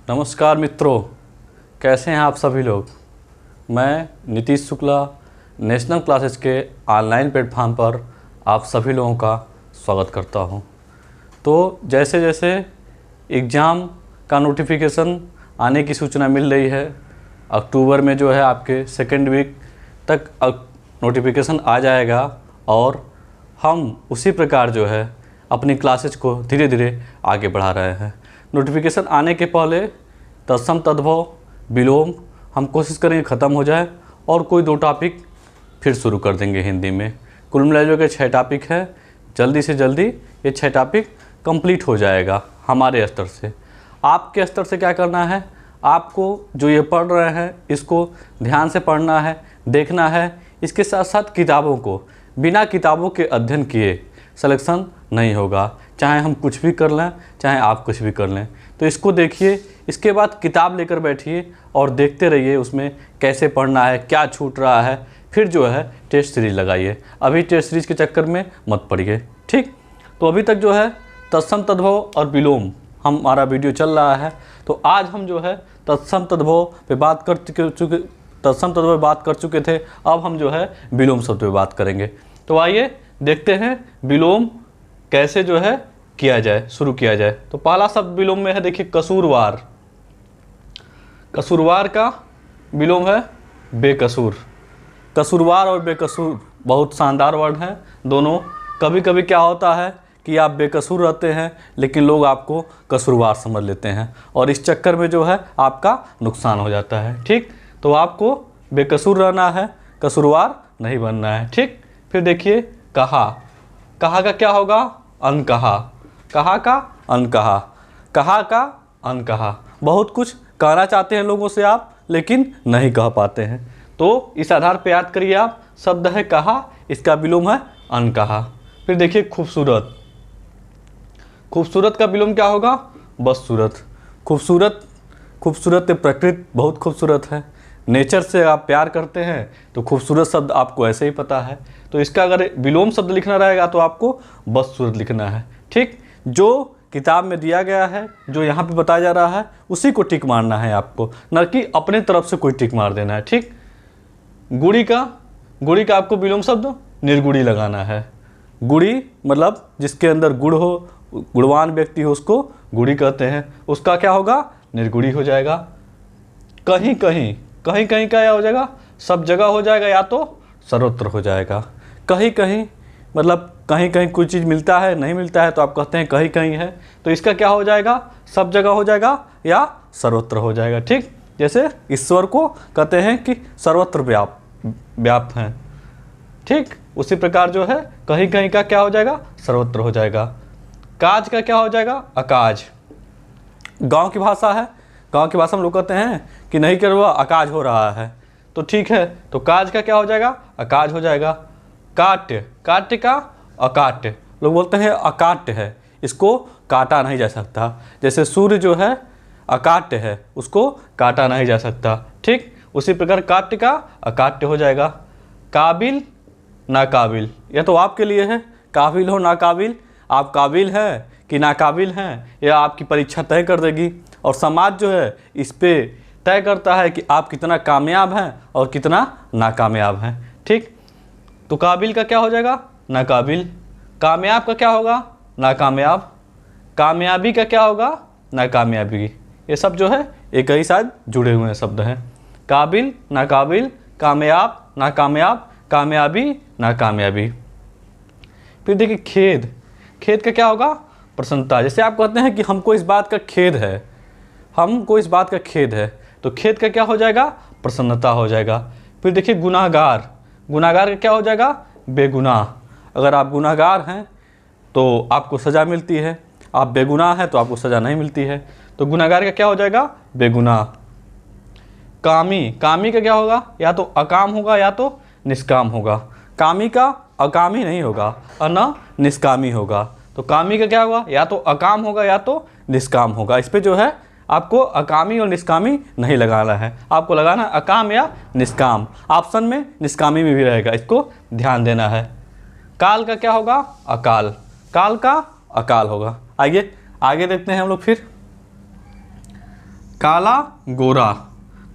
नमस्कार मित्रों, कैसे हैं आप सभी लोग। मैं नीतीश शुक्ला नेशनल क्लासेस के ऑनलाइन प्लेटफॉर्म पर आप सभी लोगों का स्वागत करता हूं। तो जैसे जैसे एग्ज़ाम का नोटिफिकेशन आने की सूचना मिल रही है, अक्टूबर में जो है आपके सेकेंड वीक तक नोटिफिकेशन आ जाएगा और हम उसी प्रकार जो है अपनी क्लासेज को धीरे धीरे आगे बढ़ा रहे हैं। नोटिफिकेशन आने के पहले तत्सम तद्भव विलोम हम कोशिश करेंगे ख़त्म हो जाए और कोई 2 टॉपिक फिर शुरू कर देंगे हिंदी में। कुल मिलाकर के 6 टॉपिक है, जल्दी से जल्दी ये 6 टॉपिक कंप्लीट हो जाएगा हमारे स्तर से। आपके स्तर से क्या करना है, आपको जो ये पढ़ रहे हैं इसको ध्यान से पढ़ना है, देखना है। इसके साथ साथ किताबों को बिना किताबों के अध्ययन किए सिलेक्शन नहीं होगा, चाहे हम कुछ भी कर लें, चाहे आप कुछ भी कर लें। तो इसको देखिए, इसके बाद किताब लेकर बैठिए और देखते रहिए उसमें कैसे पढ़ना है, क्या छूट रहा है। फिर जो है टेस्ट सीरीज लगाइए, अभी टेस्ट सीरीज के चक्कर में मत पड़िए, ठीक। तो अभी तक जो है तत्सम तद्भव और विलोम हमारा वीडियो चल रहा है। तो आज हम जो है तत्सम तद्भव पे बात कर चुके थे। अब हम जो है विलोम शब्द पे बात करेंगे। तो आइए देखते हैं विलोम कैसे जो है किया जाए, शुरू किया जाए। तो पहला शब्द विलोम में है, देखिए कसूरवार। कसूरवार का विलोम है बेकसूर। कसूरवार और बेकसूर बहुत शानदार वर्ड हैं दोनों। कभी कभी क्या होता है कि आप बेकसूर रहते हैं लेकिन लोग आपको कसूरवार समझ लेते हैं और इस चक्कर में जो है आपका नुकसान हो जाता है, ठीक। तो आपको बेकसूर रहना है, कसूरवार नहीं बनना है, ठीक। फिर देखिए कहा। कहा का क्या होगा, अनकहा। कहा का अनकहा, कहा का अनकहा। बहुत कुछ कहना चाहते हैं लोगों से आप, लेकिन नहीं कह पाते हैं। तो इस आधार पे याद करिए आप, शब्द है कहा, इसका विलोम है अनकहा। फिर देखिए खूबसूरत। खूबसूरत का विलोम क्या होगा, बदसूरत। खूबसूरत, खूबसूरत प्रकृति बहुत खूबसूरत है। नेचर से आप प्यार करते हैं तो खूबसूरत शब्द आपको ऐसे ही पता है। तो इसका अगर विलोम शब्द लिखना रहेगा तो आपको बदसूरत लिखना है, ठीक। जो किताब में दिया गया है, जो यहाँ पे बताया जा रहा है, उसी को टिक मारना है आपको, न कि अपने तरफ से कोई टिक मार देना है, ठीक। गुड़ी का आपको विलोम शब्द निर्गुड़ी लगाना है। गुड़ी मतलब जिसके अंदर गुड़ हो, गुणवान व्यक्ति हो, उसको गुड़ी कहते हैं। उसका क्या होगा, निर्गुड़ी हो जाएगा। कहीं कहीं, कहीं कहीं क्या हो जाएगा, सब जगह हो जाएगा या तो सर्वत्र हो जाएगा। कहीं कहीं मतलब कहीं कहीं कोई चीज़ मिलता है, नहीं मिलता है तो आप कहते हैं कहीं कहीं है। तो इसका क्या हो जाएगा, सब जगह हो जाएगा या सर्वत्र हो जाएगा, ठीक। जैसे ईश्वर को कहते हैं कि सर्वत्र व्याप्त हैं, ठीक। उसी प्रकार जो है कहीं कहीं का क्या हो जाएगा, सर्वत्र हो जाएगा। काज का क्या हो जाएगा, अकाज। गांव की भाषा है, गांव की भाषा में लोग कहते हैं कि नहीं कर वह अकाज हो रहा है, तो ठीक है। तो काज का क्या हो जाएगा, अकाज हो जाएगा। काट्य, काट्य का अकाट्य, लोग बोलते हैं अकाट्य है, इसको काटा नहीं जा सकता। जैसे सूर्य जो है अकाट्य है, उसको काटा नहीं जा सकता, ठीक। उसी प्रकार काट्य का अकाट्य हो जाएगा। काबिल नाकाबिल, यह तो आपके लिए है, काबिल हो नाकाबिल, आप काबिल हैं कि नाकाबिल हैं, यह आपकी परीक्षा तय कर देगी। और समाज जो है इस पे तय करता है कि आप कितना कामयाब हैं और कितना नाकामयाब हैं, ठीक। तो काबिल का क्या हो जाएगा, नाकाबिल। कामयाब का क्या होगा, नाकामयाब। कामयाबी का क्या होगा, नाकामयाबी। ये सब जो है एक ही साथ जुड़े हुए शब्द हैं। काबिल नाकाबिल, कामयाब नाकामयाब, कामयाबी नाकामयाबी। फिर देखिए खेद। खेद का क्या होगा, प्रसन्नता। जैसे आप कहते हैं कि हमको इस बात का खेद है, हमको इस बात का खेद है, तो खेद का क्या हो जाएगा, प्रसन्नता हो जाएगा। फिर देखिए गुनाहगार। गुनाहगार का क्या हो जाएगा, बेगुनाह। अगर आप गुनाहगार हैं तो आपको सज़ा मिलती है, आप बेगुनाह हैं तो आपको सज़ा नहीं मिलती है। तो गुनाहगार का क्या हो जाएगा, बेगुनाह। कामी। कामी का क्या होगा, या तो अकाम होगा या तो निष्काम होगा। कामी का अकामी नहीं होगा और न निष्कामी होगा। तो कामी का क्या होगा, या तो अकाम होगा या तो निष्काम होगा। इस पर जो है आपको अकामी और निष्कामी नहीं लगाना है, आपको लगाना है अकाम या निष्काम। ऑप्शन में निष्कामी में भी रहेगा, इसको ध्यान देना है। काल का क्या होगा, अकाल। काल का अकाल होगा। आइए आगे देखते हैं हम लोग। फिर काला गोरा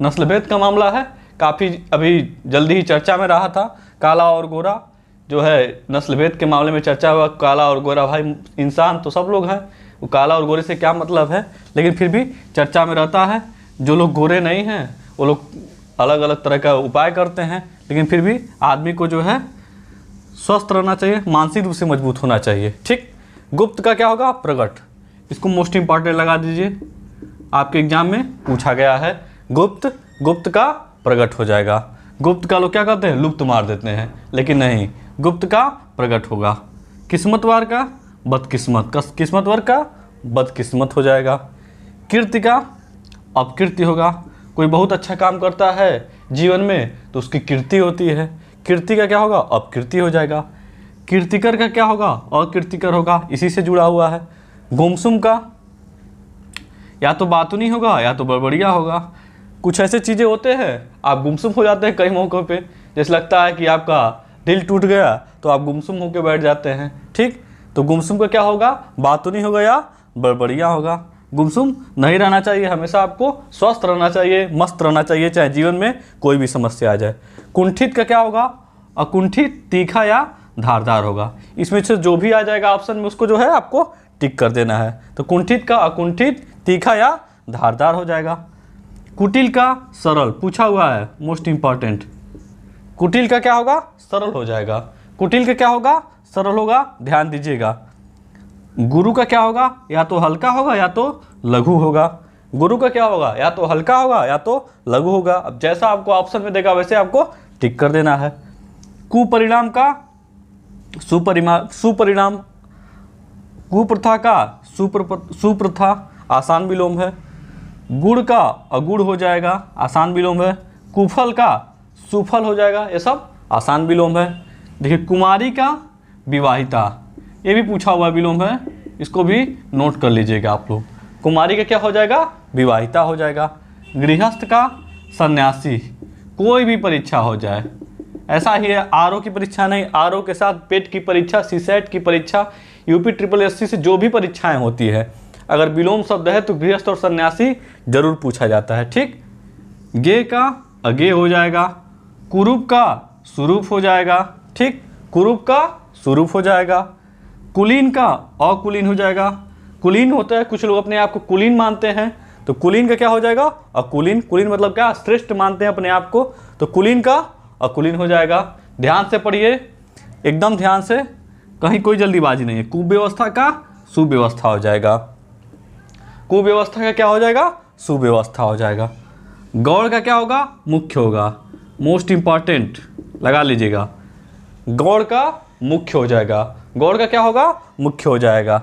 नस्ल भेद का मामला है, काफ़ी अभी जल्दी ही चर्चा में रहा था। काला और गोरा जो है नस्ल भेद के मामले में चर्चा हुआ। काला और गोरा भाई इंसान तो सब लोग हैं, वो काला और गोरे से क्या मतलब है, लेकिन फिर भी चर्चा में रहता है। जो लोग गोरे नहीं हैं वो लोग अलग अलग तरह का उपाय करते हैं, लेकिन फिर भी आदमी को जो है स्वस्थ रहना चाहिए, मानसिक रूप से मजबूत होना चाहिए। ठीक। गुप्त का क्या होगा? प्रकट। इसको मोस्ट इंपॉर्टेंट लगा दीजिए, आपके एग्जाम में पूछा गया है। गुप्त, गुप्त का प्रकट हो जाएगा। गुप्त का लोग क्या करते हैं? लुप्त मार देते हैं, लेकिन नहीं, गुप्त का प्रकट होगा। किस्मतवार का बदकिस्मत, किस्मतवार का बदकिस्मत हो जाएगा। कीर्ति का अपकीर्ति होगा। कोई बहुत अच्छा काम करता है जीवन में तो उसकी कीर्ति होती है, कीर्ति का क्या होगा? अपकीर्ति हो जाएगा। कीर्तिकर का क्या होगा? अकीर्तिकर होगा, इसी से जुड़ा हुआ है। गुमसुम का या तो बातूनी होगा या तो बड़बड़िया होगा। कुछ ऐसे चीज़ें होते हैं आप गुमसुम हो जाते हैं कई मौक़ों पे, जैसे लगता है कि आपका दिल टूट गया तो आप गुमसुम होकर बैठ जाते हैं। ठीक। तो गुमसुम का क्या होगा? बातूनी होगा या बड़बड़िया होगा। गुमसुम नहीं रहना चाहिए, हमेशा आपको स्वस्थ रहना चाहिए, मस्त रहना चाहिए, चाहे जीवन में कोई भी समस्या आ जाए। कुंठित का क्या होगा? अकुंठित, तीखा या धारदार होगा। इसमें से जो भी आ जाएगा ऑप्शन में उसको जो है आपको टिक कर देना है। तो कुंठित का अकुंठित, तीखा या धारदार हो जाएगा। कुटिल का सरल, पूछा हुआ है, मोस्ट इंपॉर्टेंट। कुटिल का क्या होगा? सरल हो जाएगा। कुटिल का क्या होगा? सरल होगा, ध्यान दीजिएगा। गुरु का क्या होगा? या तो हल्का होगा या तो लघु होगा। गुरु का क्या होगा? या तो हल्का होगा या तो लघु होगा। अब जैसा आपको ऑप्शन में देगा वैसे आपको टिक कर देना है। कुपरिणाम का सुपरिणाम, कुप्रथा का सुप्रथा, आसान विलोम है। गुड़ का अगुड़ हो जाएगा, आसान विलोम है। कुफल का सुफल हो जाएगा, ये सब आसान विलोम है। देखिए कुमारी का विवाहिता, ये भी पूछा हुआ विलोम है, इसको भी नोट कर लीजिएगा आप लोग। कुमारी का क्या हो जाएगा? विवाहिता हो जाएगा। गृहस्थ का सन्यासी, कोई भी परीक्षा हो जाए, ऐसा ही है। आरओ की परीक्षा नहीं, आरओ के साथ पेट की परीक्षा, सीसेट की परीक्षा, यूपी SSSC से जो भी परीक्षाएं होती है, अगर विलोम शब्द है तो गृहस्थ और सन्यासी जरूर पूछा जाता है। ठीक। गे का अगे हो जाएगा। कुरूप का सुरूप हो जाएगा। ठीक। कुरूप का सुरूप हो जाएगा। कुलीन का अकुलीन हो जाएगा। कुलीन होता है, कुछ लोग अपने आप को कुलीन मानते हैं, तो कुलीन का क्या हो जाएगा? अकुलीन। कुलीन मतलब क्या? श्रेष्ठ मानते हैं अपने आप को, तो कुलीन का अकुलीन हो जाएगा। ध्यान से पढ़िए, एकदम ध्यान से, कहीं कोई जल्दीबाजी नहीं है। कुव्यवस्था का सुव्यवस्था हो जाएगा। कुव्यवस्था का क्या हो जाएगा? सुव्यवस्था हो जाएगा। गौड़ का क्या होगा? मुख्य होगा, मोस्ट इंपॉर्टेंट लगा लीजिएगा। गौड़ का मुख्य हो जाएगा। गौड़ का क्या होगा? मुख्य हो जाएगा।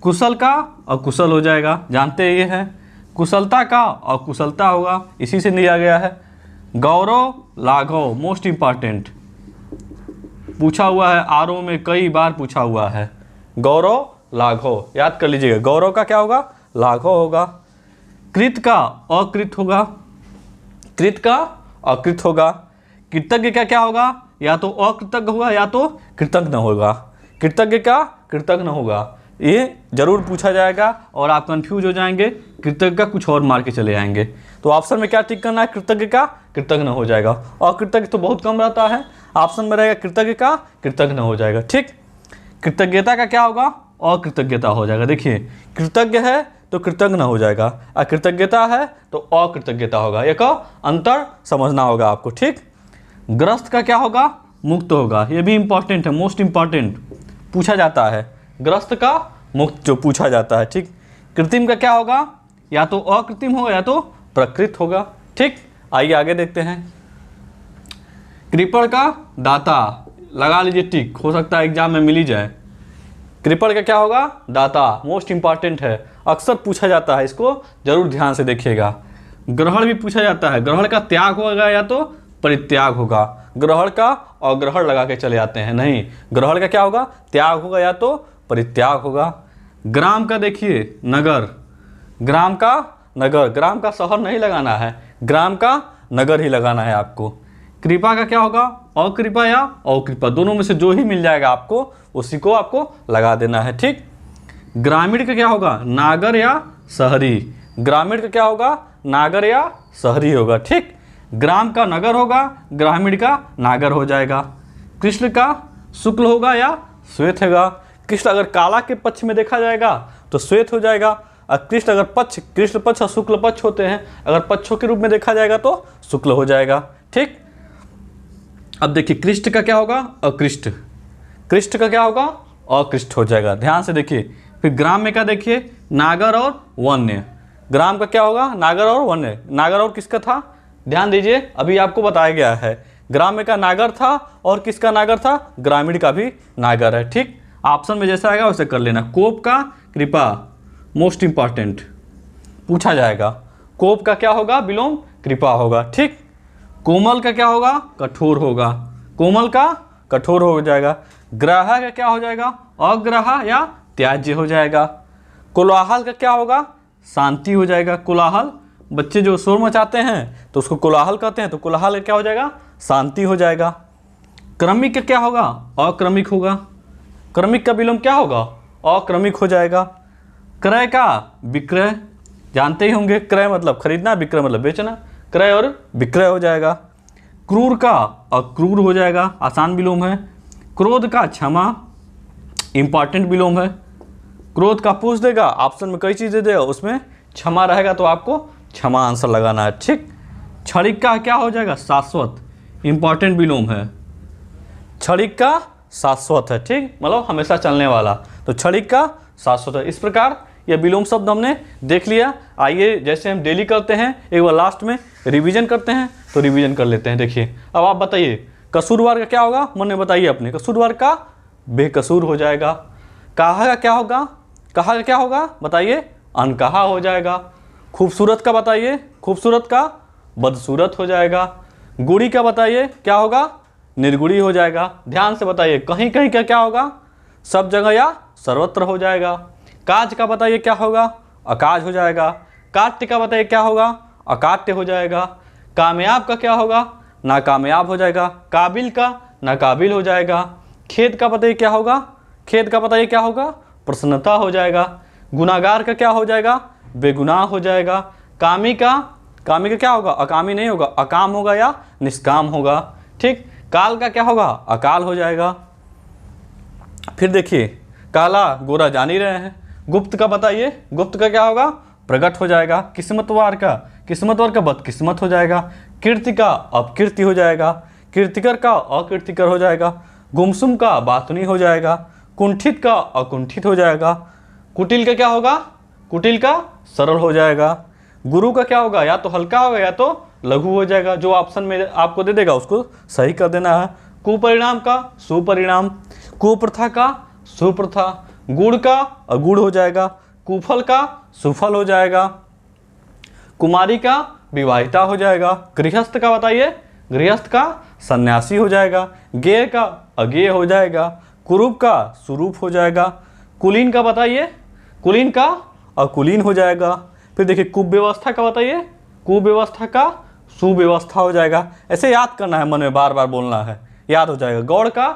कुशल का अकुशल हो जाएगा, जानते ये हैं। कुशलता का अकुशलता होगा, इसी से लिया गया है। गौरव लाघव, मोस्ट इंपॉर्टेंट पूछा हुआ है, आरओ में कई बार पूछा हुआ है। गौरव लाघव याद कर लीजिएगा। गौरव का क्या होगा? लाघव होगा। कृत का अकृत होगा। कृत का अकृत होगा। कृतज्ञ का क्या होगा? या तो अकृतज्ञ होगा या तो कृतज्ञ होगा। कृतज्ञ का कृतज्ञ होगा, ये जरूर पूछा जाएगा और आप कंफ्यूज हो जाएंगे, कृतज्ञ का कुछ और मार के चले जाएंगे। तो ऑप्शन में क्या टिक करना है? कृतज्ञ का कृतज्ञ हो जाएगा। अकृतज्ञ तो बहुत कम रहता है, ऑप्शन में रहेगा कृतज्ञ का कृतज्ञ हो जाएगा। ठीक। कृतज्ञता का क्या होगा? अकृतज्ञता हो जाएगा। देखिए कृतज्ञ है तो कृतज्ञ हो जाएगा, अकृतज्ञता है तो अकृतज्ञता होगा, एक अंतर समझना होगा आपको। ठीक। ग्रस्त का क्या होगा? मुक्त होगा, ये भी इंपॉर्टेंट है, मोस्ट इंपॉर्टेंट पूछा जाता है। ग्रस्त का मुक्त जो पूछा जाता है। ठीक। कृत्रिम का क्या होगा? या तो अकृत्रिम होगा या तो प्रकृत होगा। ठीक। आइए आगे देखते हैं। कृपण का दाता, लगा लीजिए टिक, हो सकता है एग्जाम में मिल ही जाए। कृपण का क्या होगा? दाता, मोस्ट इंपॉर्टेंट है, अक्सर पूछा जाता है, इसको जरूर ध्यान से देखिएगा। ग्रहण भी पूछा जाता है, ग्रहण का त्याग होगा या तो परित्याग होगा। ग्रहण का अग्रहण लगा के चले आते हैं, नहीं, ग्रहण का क्या होगा? त्याग होगा या तो परित्याग होगा। ग्राम का देखिए नगर, ग्राम का नगर, ग्राम का शहर नहीं लगाना है, ग्राम का नगर ही लगाना है आपको। कृपा का क्या होगा? अकृपा या अकृपा, दोनों में से जो ही मिल जाएगा आपको उसी को आपको लगा देना है। ठीक। ग्रामीण का क्या होगा? नागर या शहरी, ग्रामीण का क्या होगा? नागर या शहरी होगा। ठीक, ग्राम का नगर होगा, ग्रामीण का नागर हो जाएगा। कृष्ण का शुक्ल होगा या श्वेत होगा। कृष्ण अगर काला के पक्ष में देखा जाएगा तो श्वेत हो जाएगा, और कृष्ण अगर पक्ष, कृष्ण पक्ष और शुक्ल पक्ष होते हैं, अगर पक्षों के रूप में देखा जाएगा तो शुक्ल हो जाएगा। ठीक, अब देखिए कृष्ण का क्या होगा, अकृष्ट। कृष्ण का क्या होगा, अकृष्ट हो जाएगा। ध्यान से देखिए। फिर ग्राम में क्या देखिए, नागर और वन्य। ग्राम का क्या होगा, नागर और वन्य। नागर और किसका था, ध्यान दीजिए, अभी आपको बताया गया है। ग्राम में का नागर था और किसका नागर था, ग्रामीण का भी नागर है। ठीक, ऑप्शन में जैसा आएगा वैसे कर लेना। कोप का कृपा, मोस्ट इंपॉर्टेंट पूछा जाएगा। कोप का क्या होगा, विलोम कृपा होगा। ठीक, कोमल का क्या होगा, कठोर होगा। कोमल का कठोर हो जाएगा। ग्राह का क्या हो जाएगा, अग्राह या त्याज्य हो जाएगा। कोलाहल का क्या होगा, शांति हो जाएगा। कोलाहल, बच्चे जो शोर मचाते हैं तो उसको कोलाहल कहते हैं, तो कोलाहल क्या हो जाएगा, शांति हो जाएगा। क्रमिक का क्या होगा, अक्रमिक होगा। क्रमिक का विलोम क्या होगा, अक्रमिक हो जाएगा। क्रय का विक्रय, जानते ही होंगे, क्रय मतलब खरीदना, विक्रय मतलब बेचना। क्रय और विक्रय हो जाएगा। क्रूर का अक्रूर हो जाएगा, आसान विलोम है। क्रोध का क्षमा, इंपॉर्टेंट विलोम है। क्रोध का पूछ देगा, ऑप्शन में कई चीज़ें देगा, उसमें क्षमा रहेगा तो आपको क्षमा आंसर लगाना है। ठीक, क्षणिक का क्या हो जाएगा, शाश्वत, इंपॉर्टेंट विलोम है। क्षणिक का शाश्वत है, ठीक, मतलब हमेशा चलने वाला, तो क्षणिक का शाश्वत है। इस प्रकार ये विलोम शब्द हमने देख लिया। आइए, जैसे हम डेली करते हैं, एक बार लास्ट में रिवीजन करते हैं, तो रिवीजन कर लेते हैं। देखिए, अब आप बताइए कसूरवार का क्या होगा, मन में बताइए अपने। कसूरवार का बेकसूर हो जाएगा। कहा का क्या होगा, कहा का क्या होगा बताइए, अनकहा हो जाएगा। खूबसूरत का बताइए, खूबसूरत का बदसूरत हो जाएगा। गुड़ी का बताइए क्या होगा, निर्गुड़ी हो जाएगा। ध्यान से बताइए, कहीं कहीं का क्या होगा, सब जगह या सर्वत्र हो जाएगा। काज का बताइए क्या होगा, अकाज हो जाएगा। काट्य का बताइए क्या होगा, अकाट्य हो जाएगा। कामयाब का क्या होगा, नाकामयाब हो जाएगा। काबिल का नाकाबिल हो जाएगा। खेद का बताइए क्या होगा, खेद का बताइए क्या होगा, प्रसन्नता हो जाएगा। गुनाहगार का क्या हो जाएगा, बेगुनाह हो जाएगा। कामी का क्या होगा, अकामी नहीं होगा, अकाम होगा या निष्काम होगा। ठीक, काल का क्या होगा, अकाल हो जाएगा। फिर देखिए, काला गोरा जान ही रहे हैं। गुप्त का बताइए, गुप्त का क्या होगा, प्रकट हो जाएगा। किस्मतवार का बदकिस्मत हो जाएगा। कीर्ति का अपकीर्ति हो जाएगा। कीर्तिकर का अकीर्तिकर हो जाएगा। गुमसुम का बातुनी हो जाएगा। कुंठित का अकुंठित हो जाएगा। कुटिल का क्या होगा, कुटिल का सरल हो जाएगा। गुरु का क्या होगा, या तो हल्का होगा या तो लघु हो जाएगा। जो ऑप्शन में आपको दे देगा उसको सही कर देना है। कुपरिणाम का सुपरिणाम। कुप्रथा का सुप्रथा। गुड़ का अगुड़ हो जाएगा। कुफल का सुफल हो जाएगा। कुमारी का विवाहिता हो जाएगा। गृहस्थ का बताइए, गृहस्थ का सन्यासी हो जाएगा। गेय का अगेय हो जाएगा। कुरूप का सुरूप हो जाएगा। कुलीन का बताइए, कुलीन का अकुलीन हो जाएगा। फिर देखिए, कुव्यवस्था का बताइए, कुव्यवस्था का सुव्यवस्था हो जाएगा। ऐसे याद करना है, मन में बार बार बोलना है, याद हो जाएगा। गौड़ का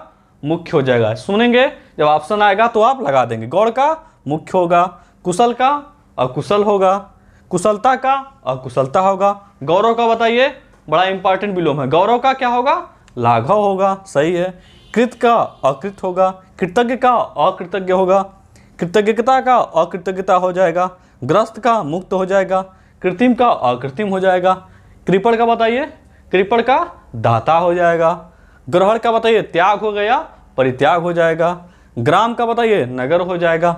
मुख्य हो जाएगा। सुनेंगे जब ऑप्शन आएगा तो आप लगा देंगे। गौड़ का मुख्य होगा। कुशल का अकुशल होगा। कुशलता का अकुशलता होगा। गौरव का बताइए, बड़ा इंपॉर्टेंट विलोम है। गौरव का क्या होगा, लाघव होगा, सही है। कृत का अकृत होगा। कृतज्ञ का अकृतज्ञ होगा। कृतज्ञता का अकृतज्ञता हो जाएगा। ग्रस्त का मुक्त हो जाएगा। कृत्रिम का अकृत्रिम हो जाएगा। कृपण का बताइए, कृपण का दाता हो जाएगा। ग्रहण का बताइए, त्याग हो गया, परित्याग हो जाएगा। ग्राम का बताइए, नगर हो जाएगा।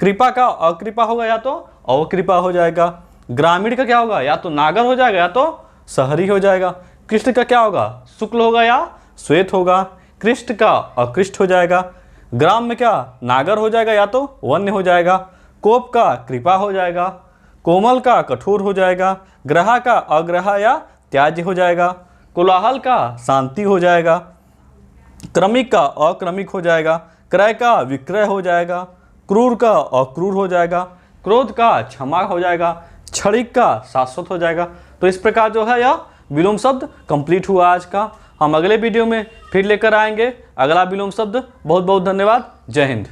कृपा का अकृपा होगा या तो अकृपा हो जाएगा। ग्रामीण का क्या होगा, या तो नागर हो जाएगा या तो शहरी हो जाएगा। कृष्ण का क्या होगा, शुक्ल होगा या श्वेत होगा। कृष्ण का अकृष्ट हो जाएगा। ग्राम में क्या, नागर हो जाएगा या तो वन्य हो जाएगा। कोप का कृपा हो जाएगा। कोमल का कठोर हो जाएगा। ग्रहा का अग्रह या त्याज्य हो जाएगा। कोलाहल का शांति हो जाएगा। क्रमिक का अक्रमिक हो जाएगा। क्रय का विक्रय हो जाएगा। क्रूर का अक्रूर हो जाएगा। क्रोध का क्षमा हो जाएगा। क्षणिक का शाश्वत हो जाएगा। तो इस प्रकार जो है यह विलोम शब्द कंप्लीट हुआ आज का। हम अगले वीडियो में फिर लेकर आएंगे अगला विलोम शब्द। बहुत बहुत धन्यवाद। जय हिंद।